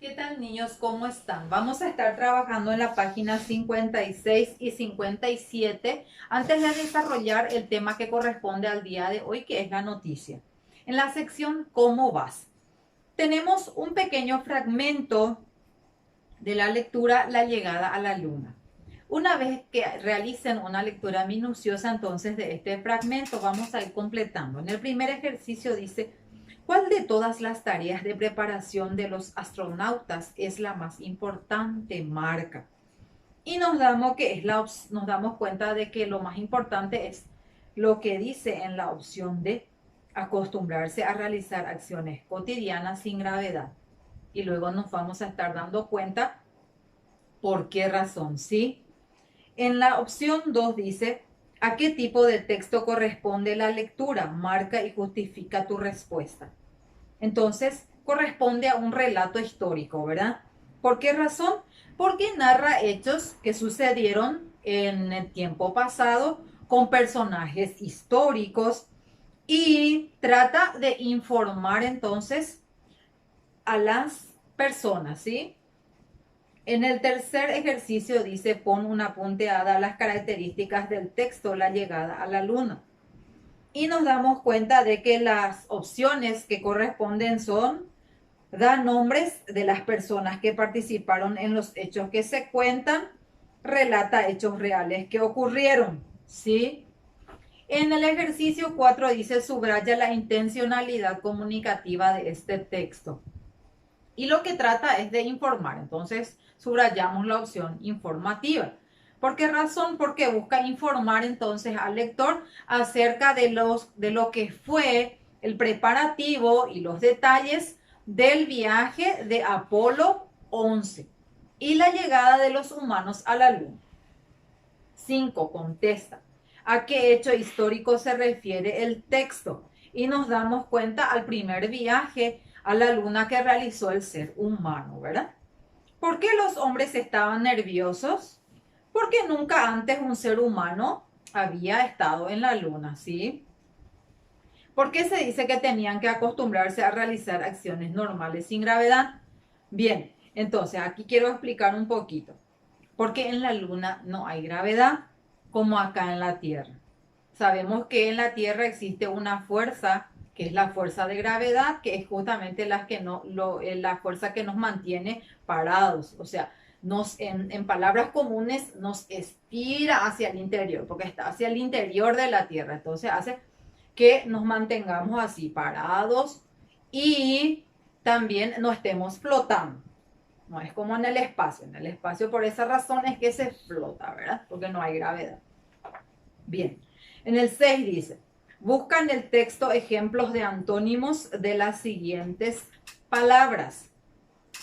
¿Qué tal, niños? ¿Cómo están? Vamos a estar trabajando en la página 56 y 57 antes de desarrollar el tema que corresponde al día de hoy, que es la noticia. En la sección ¿Cómo vas? Tenemos un pequeño fragmento de la lectura La llegada a la luna. Una vez que realicen una lectura minuciosa entonces de este fragmento, vamos a ir completando. En el primer ejercicio dice: ¿cuál de todas las tareas de preparación de los astronautas es la más importante? Marca. Y nos damos cuenta de que lo más importante es lo que dice en la opción D: acostumbrarse a realizar acciones cotidianas sin gravedad. Y luego nos vamos a estar dando cuenta por qué razón, ¿sí? En la opción 2 dice: ¿a qué tipo de texto corresponde la lectura? Marca y justifica tu respuesta. Entonces, corresponde a un relato histórico, ¿verdad? ¿Por qué razón? Porque narra hechos que sucedieron en el tiempo pasado con personajes históricos y trata de informar entonces a las personas, ¿sí? En el tercer ejercicio dice: pon una punteada a las características del texto La llegada a la luna. Y nos damos cuenta de que las opciones que corresponden son: da nombres de las personas que participaron en los hechos que se cuentan, relata hechos reales que ocurrieron, ¿sí? En el ejercicio 4 dice: subraya la intencionalidad comunicativa de este texto. Y lo que trata es de informar. Entonces, subrayamos la opción informativa. ¿Por qué razón? Porque busca informar entonces al lector acerca de lo que fue el preparativo y los detalles del viaje de Apolo 11 y la llegada de los humanos a la Luna. 5. Contesta: ¿a qué hecho histórico se refiere el texto? Y nos damos cuenta al primer viaje a la Luna que realizó el ser humano, ¿verdad? ¿Por qué los hombres estaban nerviosos? Porque nunca antes un ser humano había estado en la Luna, ¿sí? ¿Por qué se dice que tenían que acostumbrarse a realizar acciones normales sin gravedad? Bien, entonces aquí quiero explicar un poquito. Porque en la Luna no hay gravedad como acá en la Tierra. Sabemos que en la Tierra existe una fuerza, que es la fuerza de gravedad, que es justamente la fuerza que nos mantiene parados. O sea, en palabras comunes, nos estira hacia el interior, porque está hacia el interior de la Tierra. Entonces hace que nos mantengamos así parados y también no estemos flotando. No es como en el espacio. En el espacio, por esa razón, es que se flota, ¿verdad? Porque no hay gravedad. Bien. En el 6 dice: busca en el texto ejemplos de antónimos de las siguientes palabras: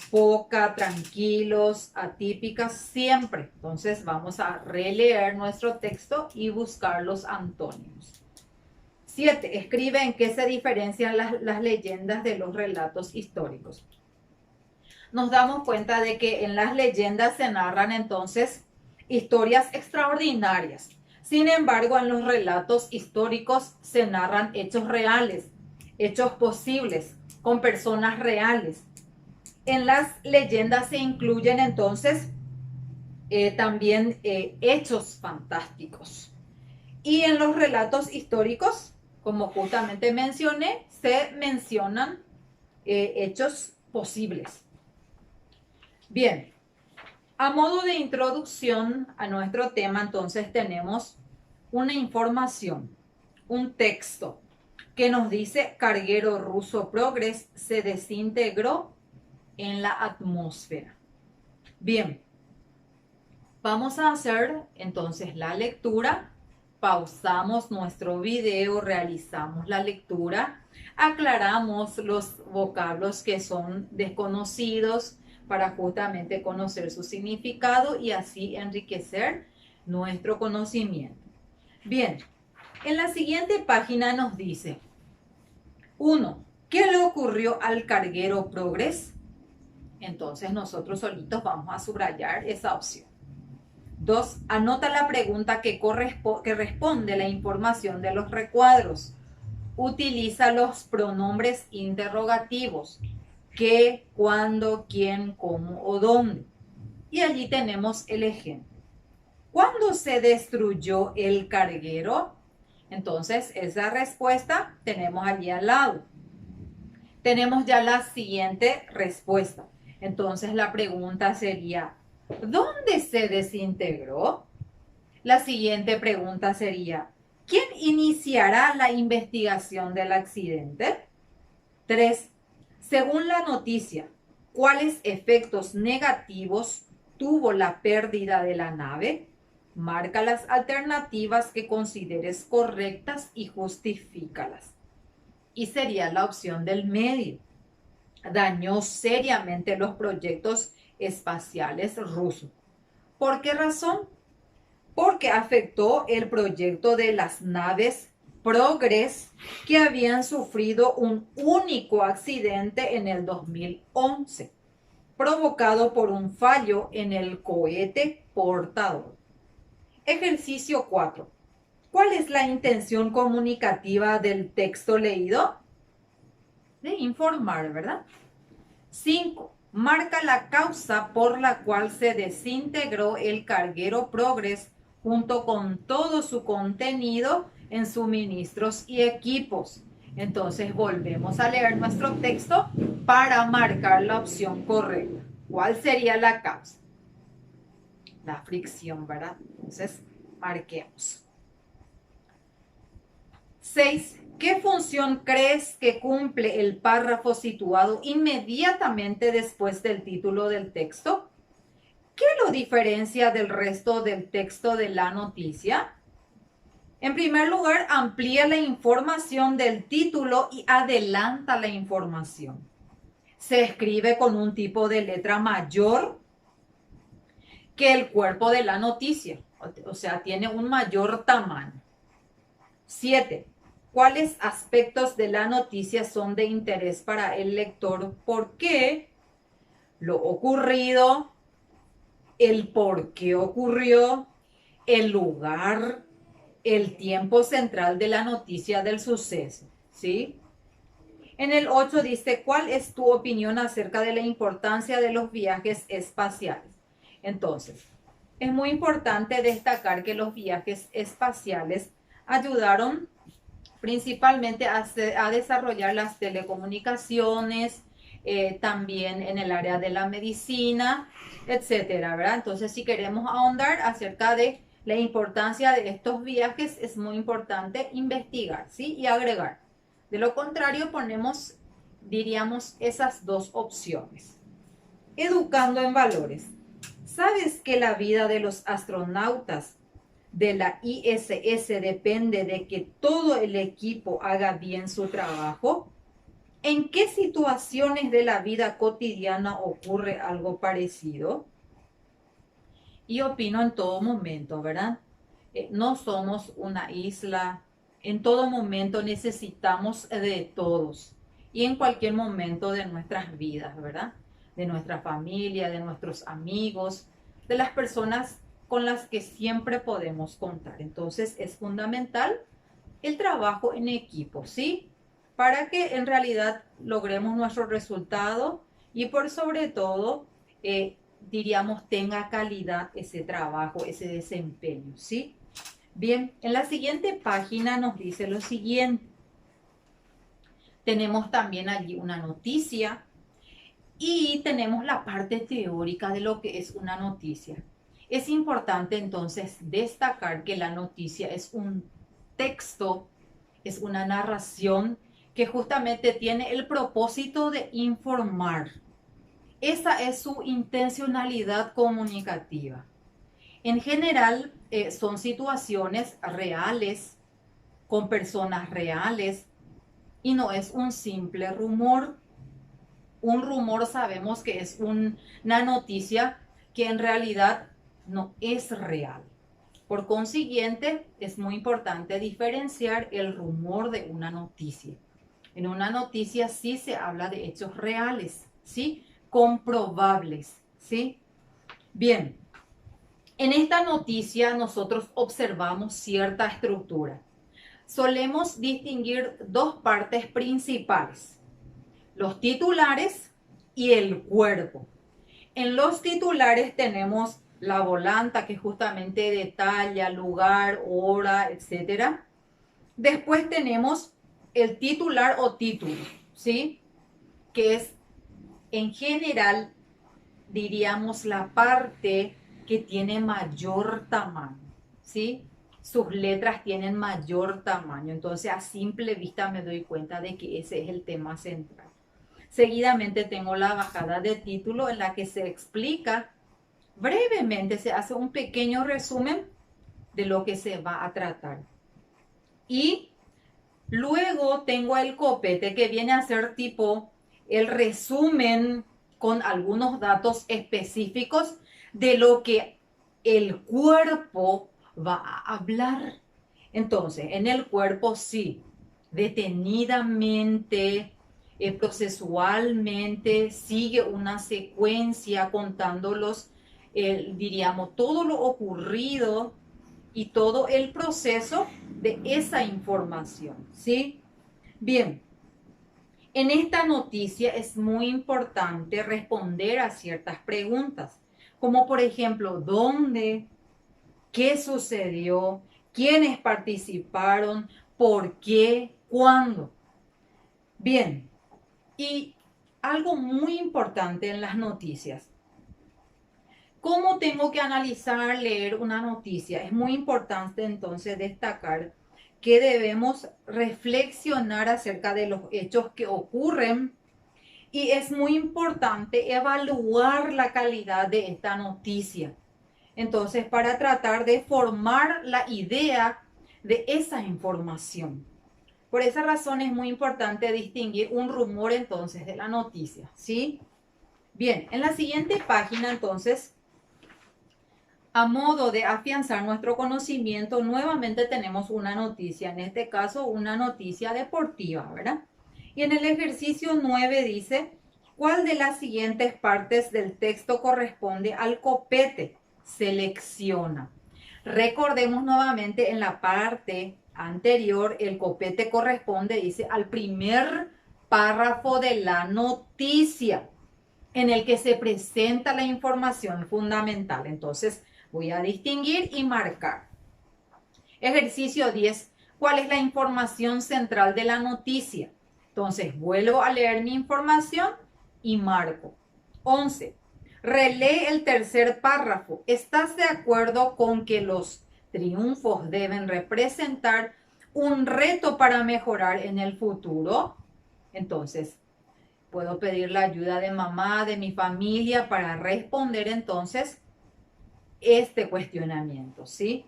poca, tranquilos, atípicas, siempre. Entonces vamos a releer nuestro texto y buscar los antónimos. 7. Escribe en qué se diferencian las leyendas de los relatos históricos. Nos damos cuenta de que en las leyendas se narran entonces historias extraordinarias. Sin embargo, en los relatos históricos se narran hechos reales, hechos posibles, con personas reales. En las leyendas se incluyen entonces también hechos fantásticos. Y en los relatos históricos, como justamente mencioné, se mencionan hechos posibles. Bien, a modo de introducción a nuestro tema, entonces tenemos una información, un texto que nos dice: carguero ruso Progress se desintegró en la atmósfera. Bien, vamos a hacer entonces la lectura. Pausamos nuestro video, realizamos la lectura, aclaramos los vocablos que son desconocidos para justamente conocer su significado y así enriquecer nuestro conocimiento. Bien, en la siguiente página nos dice: 1. ¿Qué le ocurrió al carguero Progress? Entonces nosotros solitos vamos a subrayar esa opción. 2. Anota la pregunta que responde la información de los recuadros. Utiliza los pronombres interrogativos. qué, cuándo, quién, cómo o dónde. Y allí tenemos el ejemplo. ¿Cuándo se destruyó el carguero? Entonces, esa respuesta tenemos allí al lado. Tenemos ya la siguiente respuesta. Entonces, la pregunta sería, ¿dónde se desintegró? La siguiente pregunta sería, ¿quién iniciará la investigación del accidente? 3. Según la noticia, ¿cuáles efectos negativos tuvo la pérdida de la nave? Marca las alternativas que consideres correctas y justifícalas. Y sería la opción del medio. Dañó seriamente los proyectos espaciales rusos. ¿Por qué razón? Porque afectó el proyecto de las naves Progress que habían sufrido un único accidente en el 2011, provocado por un fallo en el cohete portador. Ejercicio 4. ¿Cuál es la intención comunicativa del texto leído? De informar, ¿verdad? 5. Marca la causa por la cual se desintegró el carguero Progress junto con todo su contenido en suministros y equipos. Entonces volvemos a leer nuestro texto para marcar la opción correcta. ¿Cuál sería la causa? La fricción, ¿verdad? Entonces marquemos. 6. ¿Qué función crees que cumple el párrafo situado inmediatamente después del título del texto? ¿Qué lo diferencia del resto del texto de la noticia? En primer lugar, amplía la información del título y adelanta la información. Se escribe con un tipo de letra mayor que el cuerpo de la noticia, o sea, tiene un mayor tamaño. 7. ¿Cuáles aspectos de la noticia son de interés para el lector? ¿Por qué? Lo ocurrido, el por qué ocurrió, el lugar, el tiempo central de la noticia del suceso, ¿sí? En el 8 dice, ¿cuál es tu opinión acerca de la importancia de los viajes espaciales? Entonces, es muy importante destacar que los viajes espaciales ayudaron principalmente a desarrollar las telecomunicaciones, también en el área de la medicina, etcétera, ¿verdad? Entonces, si queremos ahondar acerca de la importancia de estos viajes, es muy importante investigar, ¿sí? Y agregar. De lo contrario, ponemos, diríamos, esas dos opciones. Educando en valores. ¿Sabes que la vida de los astronautas de la ISS depende de que todo el equipo haga bien su trabajo? ¿En qué situaciones de la vida cotidiana ocurre algo parecido? Y opino en todo momento, ¿verdad? No somos una isla. En todo momento necesitamos de todos. Y en cualquier momento de nuestras vidas, ¿verdad? De nuestra familia, de nuestros amigos, de las personas con las que siempre podemos contar. Entonces es fundamental el trabajo en equipo, ¿sí? Para que en realidad logremos nuestro resultado y por sobre todo, diríamos, tenga calidad ese trabajo, ese desempeño, ¿sí? Bien, en la siguiente página nos dice lo siguiente. Tenemos también allí una noticia y tenemos la parte teórica de lo que es una noticia. Es importante entonces destacar que la noticia es un texto, es una narración que justamente tiene el propósito de informar. Esa es su intencionalidad comunicativa. En general, son situaciones reales, con personas reales, y no es un simple rumor. Un rumor sabemos que es una noticia que en realidad no es real. Por consiguiente, es muy importante diferenciar el rumor de una noticia. En una noticia sí se habla de hechos reales, ¿sí? Comprobables, ¿sí? Bien, en esta noticia nosotros observamos cierta estructura. Solemos distinguir dos partes principales: los titulares y el cuerpo. En los titulares tenemos la volanta, que justamente detalla lugar, hora, etc. Después tenemos el titular o título, ¿sí? Que es en general, diríamos, la parte que tiene mayor tamaño, ¿sí? Sus letras tienen mayor tamaño. Entonces, a simple vista me doy cuenta de que ese es el tema central. Seguidamente tengo la bajada de título en la que se explica brevemente, se hace un pequeño resumen de lo que se va a tratar. Y luego tengo el copete, que viene a ser tipo el resumen con algunos datos específicos de lo que el cuerpo va a hablar. Entonces, en el cuerpo sí, detenidamente, procesualmente, sigue una secuencia contando diríamos, todo lo ocurrido y todo el proceso de esa información, ¿sí? Bien, en esta noticia es muy importante responder a ciertas preguntas, como por ejemplo, ¿dónde? ¿Qué sucedió? ¿Quiénes participaron? ¿Por qué? ¿Cuándo? Bien, y algo muy importante en las noticias. ¿Cómo tengo que analizar, leer una noticia? Es muy importante entonces destacar que debemos reflexionar acerca de los hechos que ocurren y es muy importante evaluar la calidad de esta noticia. Entonces, para tratar de formar la idea de esa información. Por esa razón es muy importante distinguir un rumor entonces de la noticia, ¿sí? Bien, en la siguiente página entonces, a modo de afianzar nuestro conocimiento, nuevamente tenemos una noticia, en este caso una noticia deportiva, ¿verdad? Y en el ejercicio 9 dice, ¿cuál de las siguientes partes del texto corresponde al copete? Selecciona. Recordemos nuevamente en la parte anterior, el copete corresponde, dice, al primer párrafo de la noticia en el que se presenta la información fundamental. Entonces, voy a distinguir y marcar. Ejercicio 10. ¿Cuál es la información central de la noticia? Entonces, vuelvo a leer mi información y marco. 11. Relee el tercer párrafo. ¿Estás de acuerdo con que los triunfos deben representar un reto para mejorar en el futuro? Entonces, puedo pedir la ayuda de mamá, de mi familia, para responder entonces este cuestionamiento, ¿sí?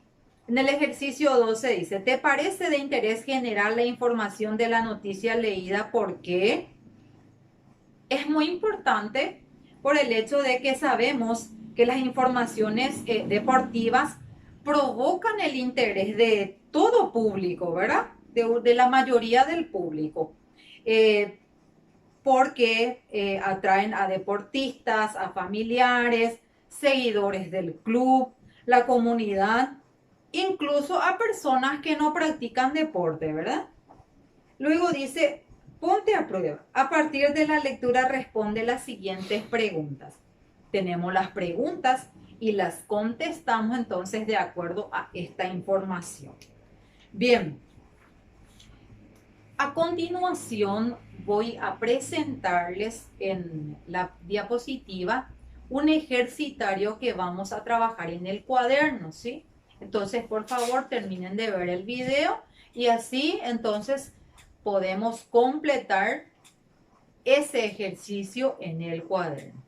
En el ejercicio 12 dice, ¿te parece de interés general la información de la noticia leída? ¿Por qué? Es muy importante por el hecho de que sabemos que las informaciones deportivas provocan el interés de todo público, ¿verdad? De la mayoría del público. Porque atraen a deportistas, a familiares, seguidores del club, la comunidad, incluso a personas que no practican deporte, ¿verdad? Luego dice, ponte a prueba. A partir de la lectura responde las siguientes preguntas. Tenemos las preguntas y las contestamos entonces de acuerdo a esta información. Bien. A continuación voy a presentarles en la diapositiva un ejercitario que vamos a trabajar en el cuaderno, ¿sí? Entonces, por favor, terminen de ver el video y así entonces podemos completar ese ejercicio en el cuaderno.